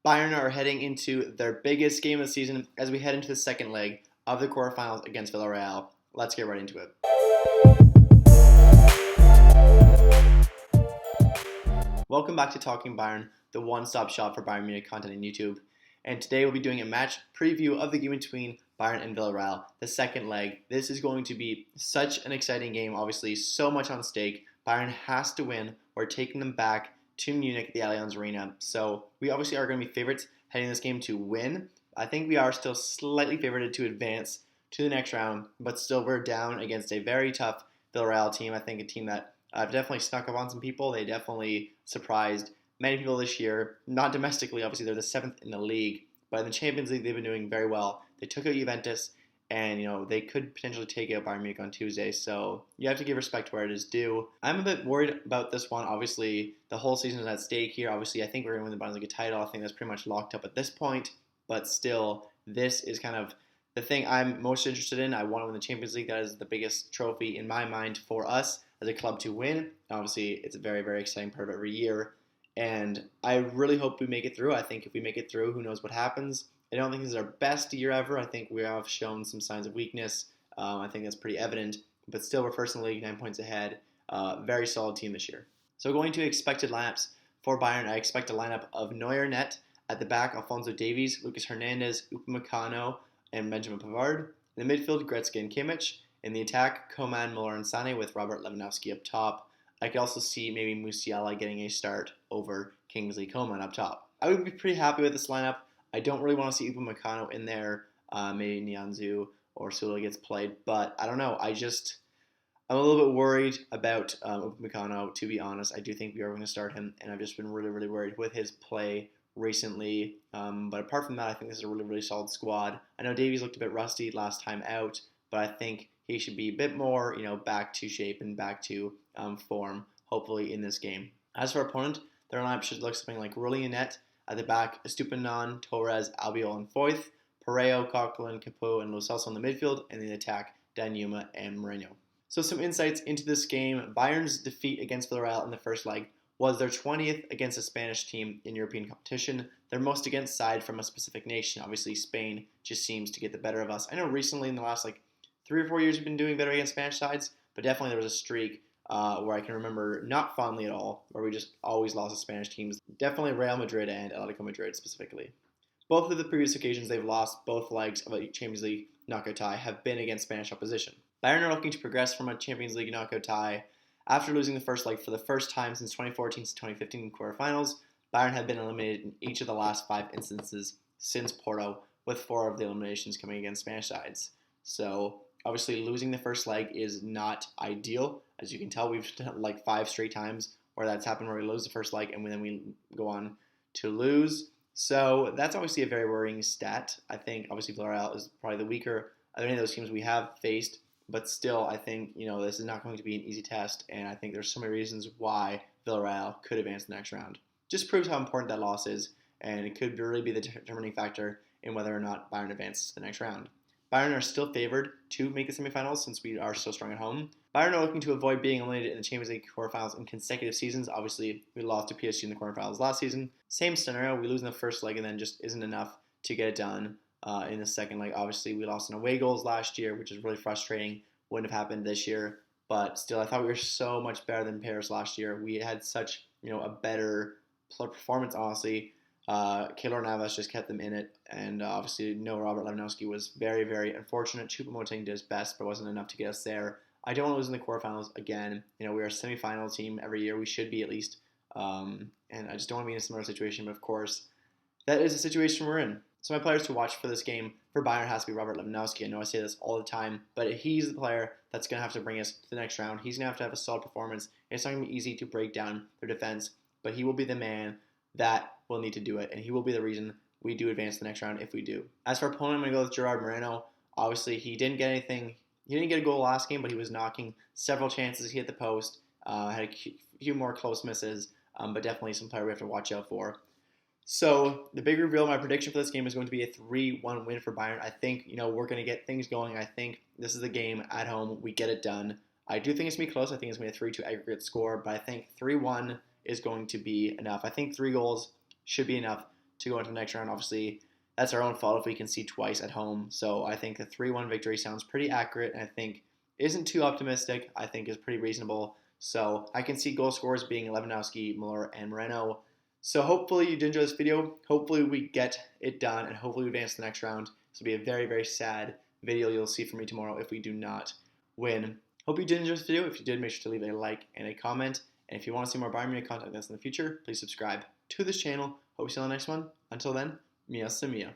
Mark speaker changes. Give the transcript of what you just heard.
Speaker 1: Bayern are heading into their biggest game of the season as we head into the second leg of the quarterfinals against Villarreal. Let's get right into it. Welcome back to Talking Bayern, the one-stop shop for Bayern Munich content on YouTube. And today we'll be doing a match preview of the game between Bayern and Villarreal, the second leg. This is going to be such an exciting game, obviously, so much on stake. Bayern has to win. We're taking them back to Munich, the Allianz Arena. So we obviously are going to be favorites heading this game to win. I think we are still slightly favorited to advance to the next round, but still we're down against a very tough Villarreal team. I think a team that definitely snuck up on some people. They definitely surprised many people this year. Not domestically, obviously they're the 7th in the league, but in the Champions League they've been doing very well. They took out Juventus, and they could potentially take out Bayern Munich on Tuesday, so you have to give respect where it is due. I'm a bit worried about this one. Obviously, the whole season is at stake here. Obviously, I think we're going to win the Bundesliga title. I think that's pretty much locked up at this point, but still, this is kind of the thing I'm most interested in. I want to win the Champions League. That is the biggest trophy in my mind for us as a club to win. Obviously, it's a very, very exciting part of every year, and I really hope we make it through. I think if we make it through, who knows what happens. I don't think this is our best year ever. I think we have shown some signs of weakness. I think that's pretty evident. But still, we're first in the league, 9 points ahead. Very solid team this year. So going to expected lineups for Bayern, I expect a lineup of Neuer net at the back, Alphonso Davies, Lucas Hernandez, Upamecano, and Benjamin Pavard. In the midfield, Gretzky and Kimmich. In the attack, Coman, Muller, and Sané with Robert Lewandowski up top. I could also see maybe Musiala getting a start over Kingsley Coman up top. I would be pretty happy with this lineup. I don't really want to see Upamecano in there. Maybe Nianzou or Sula gets played, but I don't know. I'm a little bit worried about Upamecano, to be honest. I do think we are going to start him, and I've just been really, really worried with his play recently. But apart from that, I think this is a really, really solid squad. I know Davies looked a bit rusty last time out, but I think he should be a bit more, back to shape and back to form, hopefully, in this game. As for our opponent, their lineup should look something like Rulli net. At the back, Estupiñán, Torres, Albiol, and Foyth. Pareo, Coquelin, Capo, and Lo Celso in the midfield. And in the attack, Danjuma and Moreno. So some insights into this game. Bayern's defeat against Villarreal in the first leg was their 20th against a Spanish team in European competition. Their most against side from a specific nation. Obviously, Spain just seems to get the better of us. I know recently in the last 3 or 4 years we've been doing better against Spanish sides, but definitely there was a streak where I can remember not fondly at all, where we just always lost to Spanish teams. Definitely Real Madrid and Atletico Madrid specifically. Both of the previous occasions they've lost both legs of a Champions League knockout tie have been against Spanish opposition. Bayern are looking to progress from a Champions League knockout tie. After losing the first leg for the first time since 2014 to 2015 in quarterfinals, Bayern had been eliminated in each of the last 5 instances since Porto, with 4 of the eliminations coming against Spanish sides. So obviously, losing the first leg is not ideal. As you can tell, we've done 5 straight times where that's happened, where we lose the first leg and then we go on to lose. So that's obviously a very worrying stat. I think, obviously, Villarreal is probably the weaker of any of those teams we have faced. But still, I think, this is not going to be an easy test. And I think there's so many reasons why Villarreal could advance the next round. Just proves how important that loss is. And it could really be the determining factor in whether or not Bayern advances to the next round. Bayern are still favored to make the semifinals since we are so strong at home. Bayern are looking to avoid being eliminated in the Champions League quarterfinals in consecutive seasons. Obviously, we lost to PSG in the quarterfinals last season. Same scenario, we lose in the first leg and then just isn't enough to get it done in the second leg. Obviously, we lost in away goals last year, which is really frustrating. Wouldn't have happened this year. But still, I thought we were so much better than Paris last year. We had such a better performance, honestly. Keylor Navas just kept them in it, and obviously Robert Lewandowski was very, very unfortunate. Choupo-Moting did his best, but wasn't enough to get us there. I don't want to lose in the quarterfinals again. We're a semifinal team every year. We should be at least, and I just don't want to be in a similar situation. But of course, that is the situation we're in. So my players to watch for this game for Bayern has to be Robert Lewandowski. I know I say this all the time, but he's the player that's going to have to bring us to the next round. He's going to have a solid performance. It's not going to be easy to break down their defense, but he will be the man that will need to do it, and he will be the reason we do advance to the next round if we do. As for opponent, I'm going to go with Gerard Moreno. Obviously, he didn't get anything. He didn't get a goal last game, but he was knocking several chances. He hit the post, had a few more close misses, but definitely some player we have to watch out for. So the big reveal, my prediction for this game is going to be a 3-1 win for Bayern. I think, we're going to get things going. I think this is the game at home. We get it done. I do think it's going to be close. I think it's going to be a 3-2 aggregate score, but I think 3-1 is going to be enough. I think 3 goals should be enough to go into the next round. Obviously, that's our own fault if we can see twice at home. So I think the 3-1 victory sounds pretty accurate, and I think isn't too optimistic. I think is pretty reasonable. So I can see goal scorers being Lewandowski, Muller, and Moreno. So hopefully you did enjoy this video. Hopefully we get it done, and hopefully we advance to the next round. This will be a very, very sad video you'll see from me tomorrow if we do not win. Hope you did enjoy this video. If you did, make sure to leave a like and a comment. And if you want to see more Bayern Munich content like this in the future, please subscribe to this channel. Hope you see you on the next one. Until then, mia se mia.